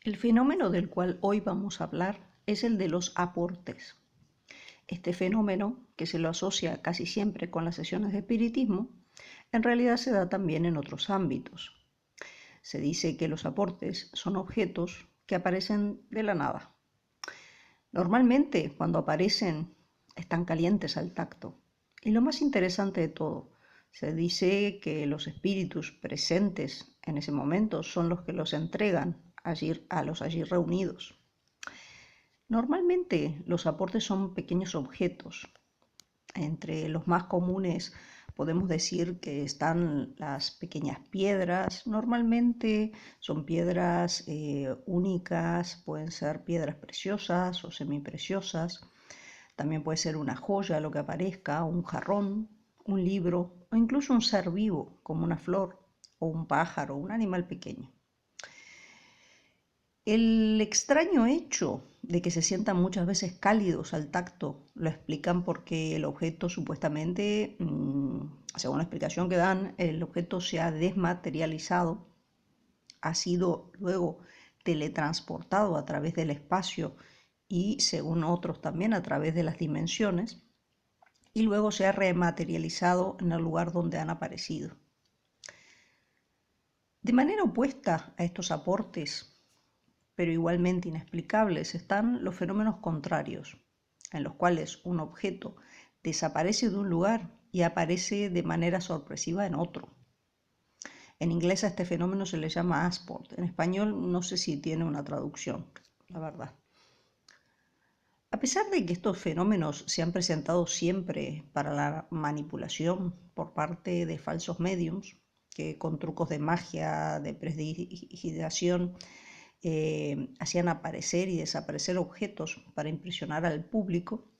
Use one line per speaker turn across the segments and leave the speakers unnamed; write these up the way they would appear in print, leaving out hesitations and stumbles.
El fenómeno del cual hoy vamos a hablar es el de los aportes. Este fenómeno, que se lo asocia casi siempre con las sesiones de espiritismo, en realidad se da también en otros ámbitos. Se dice que los aportes son objetos que aparecen de la nada. Normalmente, cuando aparecen, están calientes al tacto. Y lo más interesante de todo, se dice que los espíritus presentes en ese momento son los que los entregan a los allí reunidos. Normalmente los aportes son pequeños objetos. Entre los más comunes podemos decir que están las pequeñas piedras. Normalmente son piedras únicas, pueden ser piedras preciosas o semipreciosas. También puede ser una joya lo que aparezca, un jarrón, un libro o incluso un ser vivo como una flor o un pájaro, un animal pequeño. El extraño hecho de que se sientan muchas veces cálidos al tacto lo explican porque el objeto supuestamente, según la explicación que dan, el objeto se ha desmaterializado, ha sido luego teletransportado a través del espacio y, según otros también, a través de las dimensiones, y luego se ha rematerializado en el lugar donde han aparecido. De manera opuesta a estos aportes, pero igualmente inexplicables, están los fenómenos contrarios, en los cuales un objeto desaparece de un lugar y aparece de manera sorpresiva en otro. En inglés a este fenómeno se le llama asport. En español no sé si tiene una traducción, la verdad. A pesar de que estos fenómenos se han presentado siempre para la manipulación por parte de falsos médiums, que con trucos de magia, de prestidigitación, hacían aparecer y desaparecer objetos para impresionar al público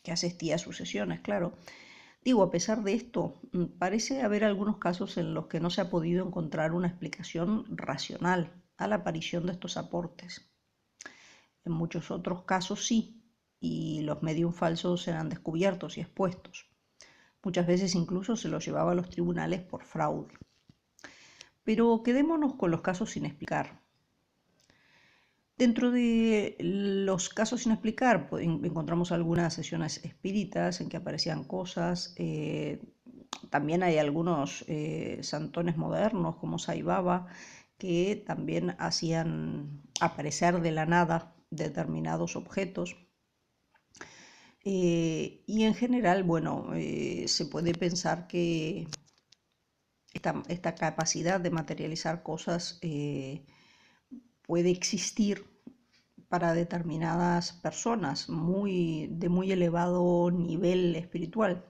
que asistía a sus sesiones, claro. Digo, a pesar de esto, parece haber algunos casos en los que no se ha podido encontrar una explicación racional a la aparición de estos aportes. En muchos otros casos sí, y los medium falsos eran descubiertos y expuestos. Muchas veces incluso se los llevaba a los tribunales por fraude. Pero quedémonos con los casos sin explicar. Dentro de los casos sin explicar encontramos algunas sesiones espíritas en que aparecían cosas. También hay algunos santones modernos como Sai Baba que también hacían aparecer de la nada determinados objetos. Y en general, bueno, se puede pensar que esta capacidad de materializar cosas puede existir para determinadas personas de muy elevado nivel espiritual.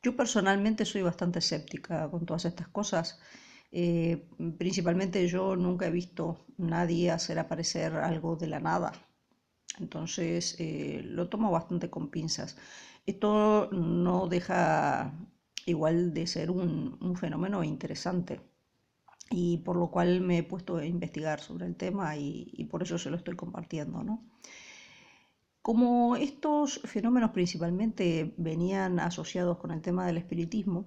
Yo personalmente soy bastante escéptica con todas estas cosas. Principalmente yo nunca he visto nadie hacer aparecer algo de la nada. Entonces lo tomo bastante con pinzas. Esto no deja igual de ser un fenómeno interesante y por lo cual me he puesto a investigar sobre el tema y por eso se lo estoy compartiendo, ¿no? Como estos fenómenos principalmente venían asociados con el tema del espiritismo,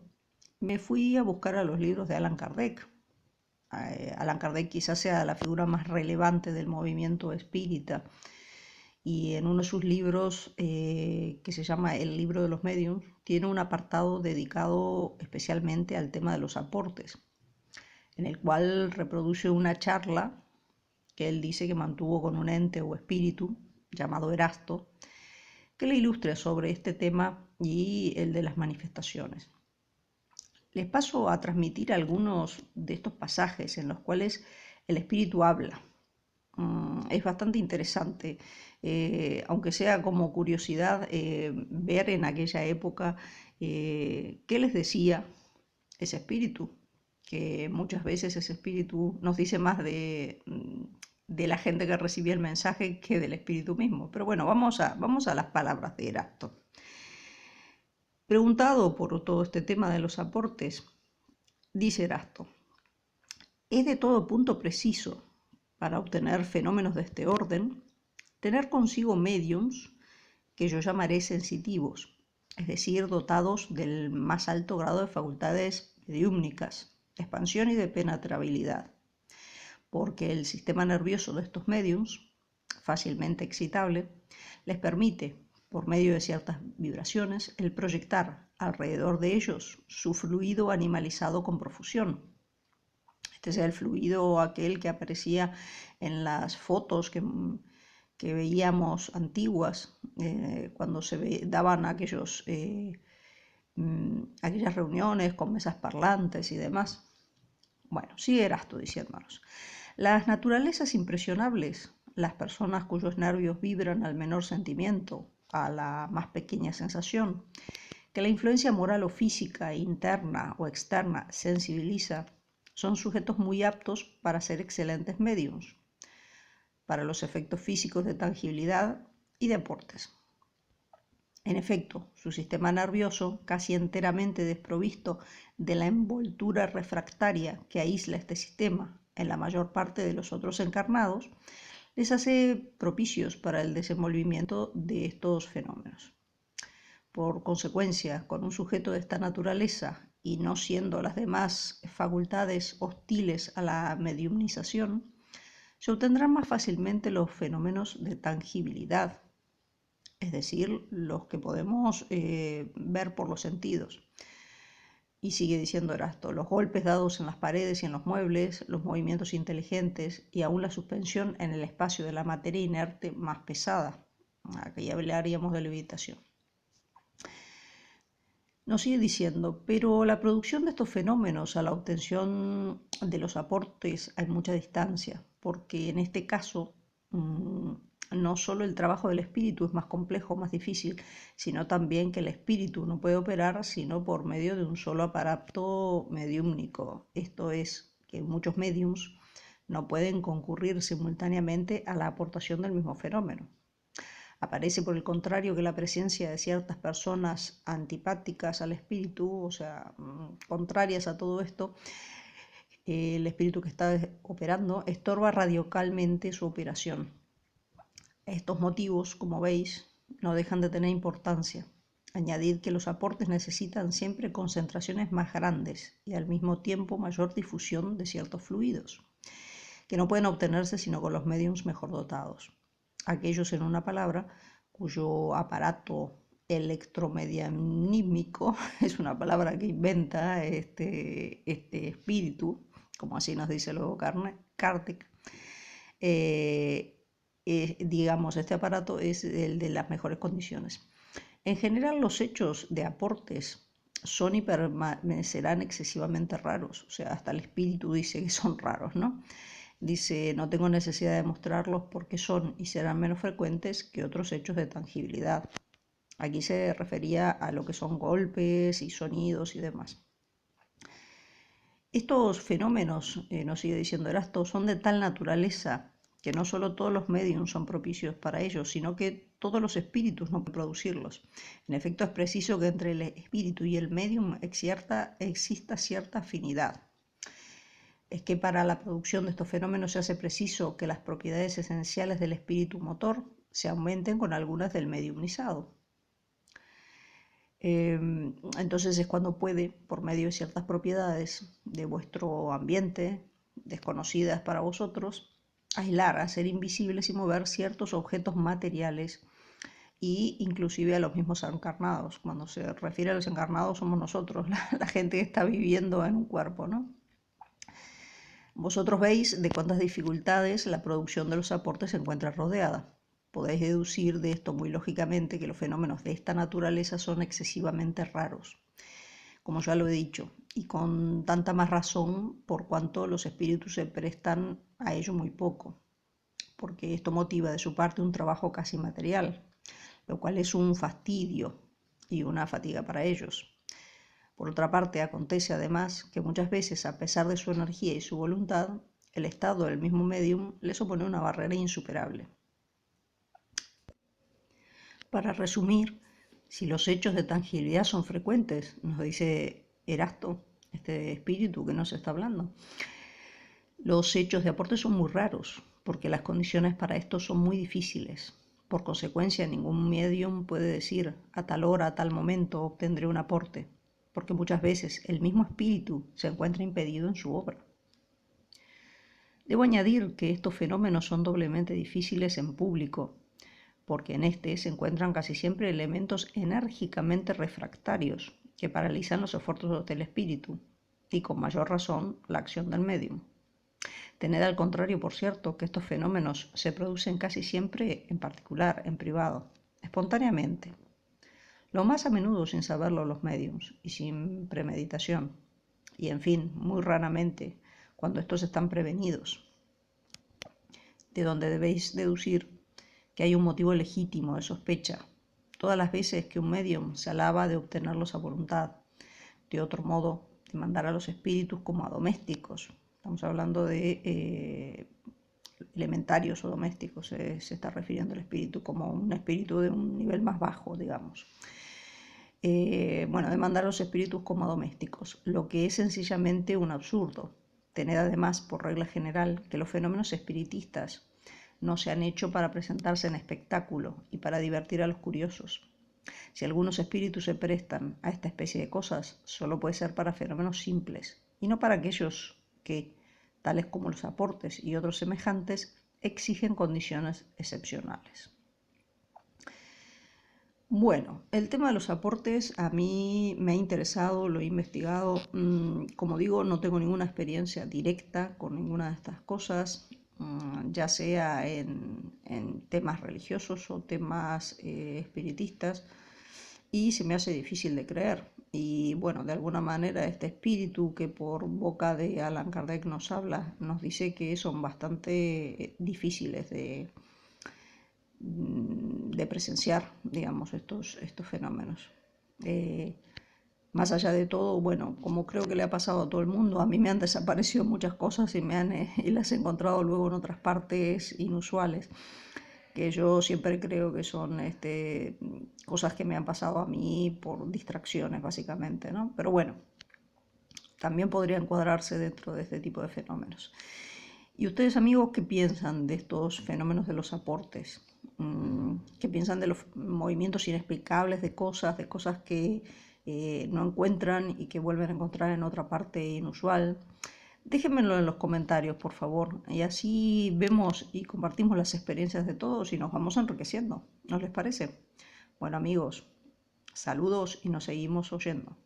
me fui a buscar a los libros de Allan Kardec. Allan Kardec quizás sea la figura más relevante del movimiento espírita y en uno de sus libros, que se llama El libro de los mediums, tiene un apartado dedicado especialmente al tema de los aportes, en el cual reproduce una charla que él dice que mantuvo con un ente o espíritu llamado Erasto, que le ilustre sobre este tema y el de las manifestaciones. Les paso a transmitir algunos de estos pasajes en los cuales el espíritu habla. Es bastante interesante, aunque sea como curiosidad, ver en aquella época qué les decía ese espíritu, que muchas veces ese espíritu nos dice más de la gente que recibía el mensaje que del espíritu mismo. Pero bueno, vamos a las palabras de Erasto. Preguntado por todo este tema de los aportes, dice Erasto: es de todo punto preciso, para obtener fenómenos de este orden, tener consigo mediums que yo llamaré sensitivos, es decir, dotados del más alto grado de facultades mediúmnicas, de expansión y de penetrabilidad. porque el sistema nervioso de estos médiums, fácilmente excitable, les permite, por medio de ciertas vibraciones, el proyectar alrededor de ellos su fluido animalizado con profusión. Este es el fluido aquel que aparecía en las fotos que veíamos antiguas, cuando se daban aquellas reuniones con mesas parlantes y demás. Bueno, sigue Erasto diciéndonos: las naturalezas impresionables, las personas cuyos nervios vibran al menor sentimiento, a la más pequeña sensación, que la influencia moral o física, interna o externa, sensibiliza, son sujetos muy aptos para ser excelentes médiums, para los efectos físicos de tangibilidad y de aportes. En efecto, su sistema nervioso, casi enteramente desprovisto de la envoltura refractaria que aísla este sistema en la mayor parte de los otros encarnados, les hace propicios para el desenvolvimiento de estos fenómenos. Por consecuencia, con un sujeto de esta naturaleza y no siendo las demás facultades hostiles a la mediumnización, se obtendrán más fácilmente los fenómenos de tangibilidad, es decir, los que podemos ver por los sentidos. Y sigue diciendo Erasto: los golpes dados en las paredes y en los muebles, los movimientos inteligentes y aún la suspensión en el espacio de la materia inerte más pesada. Aquí ya hablaríamos de levitación. Nos sigue diciendo: pero la producción de estos fenómenos a la obtención de los aportes hay mucha distancia, porque en este caso no solo el trabajo del espíritu es más complejo, más difícil, sino también que el espíritu no puede operar sino por medio de un solo aparato mediúmnico. Esto es, que muchos médiums no pueden concurrir simultáneamente a la aportación del mismo fenómeno. Aparece, por el contrario, que la presencia de ciertas personas antipáticas al espíritu, o sea, contrarias a todo esto, el espíritu que está operando, estorba radicalmente su operación. Estos motivos, como veis, no dejan de tener importancia. Añadid que los aportes necesitan siempre concentraciones más grandes y al mismo tiempo mayor difusión de ciertos fluidos, que no pueden obtenerse sino con los médiums mejor dotados. Aquellos, en una palabra, cuyo aparato electromedianímico es una palabra que inventa este espíritu, como así nos dice luego Kardec, digamos, este aparato es el de las mejores condiciones. En general, los hechos de aportes son y permanecerán excesivamente raros, o sea, hasta el espíritu dice que son raros, ¿no? Dice: no tengo necesidad de mostrarlos porque son y serán menos frecuentes que otros hechos de tangibilidad. Aquí se refería a lo que son golpes y sonidos y demás. Estos fenómenos, nos sigue diciendo Erasto, son de tal naturaleza que no solo todos los mediums son propicios para ellos, sino que todos los espíritus no pueden producirlos. En efecto, es preciso que entre el espíritu y el medium exista cierta afinidad. Es que para la producción de estos fenómenos se hace preciso que las propiedades esenciales del espíritu motor se aumenten con algunas del mediumnizado. Entonces es cuando puede, por medio de ciertas propiedades de vuestro ambiente, desconocidas para vosotros, aislar, hacer invisibles y mover ciertos objetos materiales e inclusive a los mismos encarnados. Cuando se refiere a los encarnados somos nosotros, la gente que está viviendo en un cuerpo, ¿no? Vosotros veis de cuántas dificultades la producción de los aportes se encuentra rodeada. Podéis deducir de esto muy lógicamente que los fenómenos de esta naturaleza son excesivamente raros, como ya lo he dicho, y con tanta más razón por cuanto los espíritus se prestan a ello muy poco, porque esto motiva de su parte un trabajo casi material, lo cual es un fastidio y una fatiga para ellos. Por otra parte, acontece además que muchas veces, a pesar de su energía y su voluntad, el estado del mismo medium les opone una barrera insuperable. Para resumir, si los hechos de tangibilidad son frecuentes, nos dice Erasto, este espíritu que nos está hablando, los hechos de aporte son muy raros, porque las condiciones para esto son muy difíciles. Por consecuencia, ningún medium puede decir: a tal hora, a tal momento obtendré un aporte, porque muchas veces el mismo espíritu se encuentra impedido en su obra. Debo añadir que estos fenómenos son doblemente difíciles en público, porque en este se encuentran casi siempre elementos enérgicamente refractarios que paralizan los esfuerzos del espíritu y con mayor razón la acción del médium. Tened al contrario, por cierto, que estos fenómenos se producen casi siempre en particular, en privado, espontáneamente, lo más a menudo sin saberlo los médiums y sin premeditación, y en fin, muy raramente, cuando estos están prevenidos, de donde debéis deducir que hay un motivo legítimo de sospecha, todas las veces que un medium se alaba de obtenerlos a voluntad, de otro modo, de mandar a los espíritus como a domésticos. Estamos hablando de elementarios o domésticos, se está refiriendo al espíritu como un espíritu de un nivel más bajo, digamos. Bueno, de mandar a los espíritus como domésticos, lo que es sencillamente un absurdo. Tened además por regla general que los fenómenos espiritistas no se han hecho para presentarse en espectáculo y para divertir a los curiosos. Si algunos espíritus se prestan a esta especie de cosas, solo puede ser para fenómenos simples, y no para aquellos que, tales como los aportes y otros semejantes, exigen condiciones excepcionales. Bueno, el tema de los aportes a mí me ha interesado, lo he investigado. Como digo, no tengo ninguna experiencia directa con ninguna de estas cosas, ya sea en temas religiosos o temas espiritistas, y se me hace difícil de creer. Y bueno, de alguna manera este espíritu que por boca de Allan Kardec nos habla, nos dice que son bastante difíciles de presenciar, digamos, estos fenómenos. Más allá de todo, bueno, como creo que le ha pasado a todo el mundo, a mí me han desaparecido muchas cosas y las he encontrado luego en otras partes inusuales, que yo siempre creo que son cosas que me han pasado a mí por distracciones, básicamente, ¿no? Pero bueno, también podría encuadrarse dentro de este tipo de fenómenos. ¿Y ustedes, amigos, qué piensan de estos fenómenos de los aportes? ¿Qué piensan de los movimientos inexplicables de cosas que no encuentran y que vuelven a encontrar en otra parte inusual? Déjenmelo en los comentarios, por favor, y así vemos y compartimos las experiencias de todos y nos vamos enriqueciendo. ¿No les parece? Bueno, amigos, saludos y nos seguimos oyendo.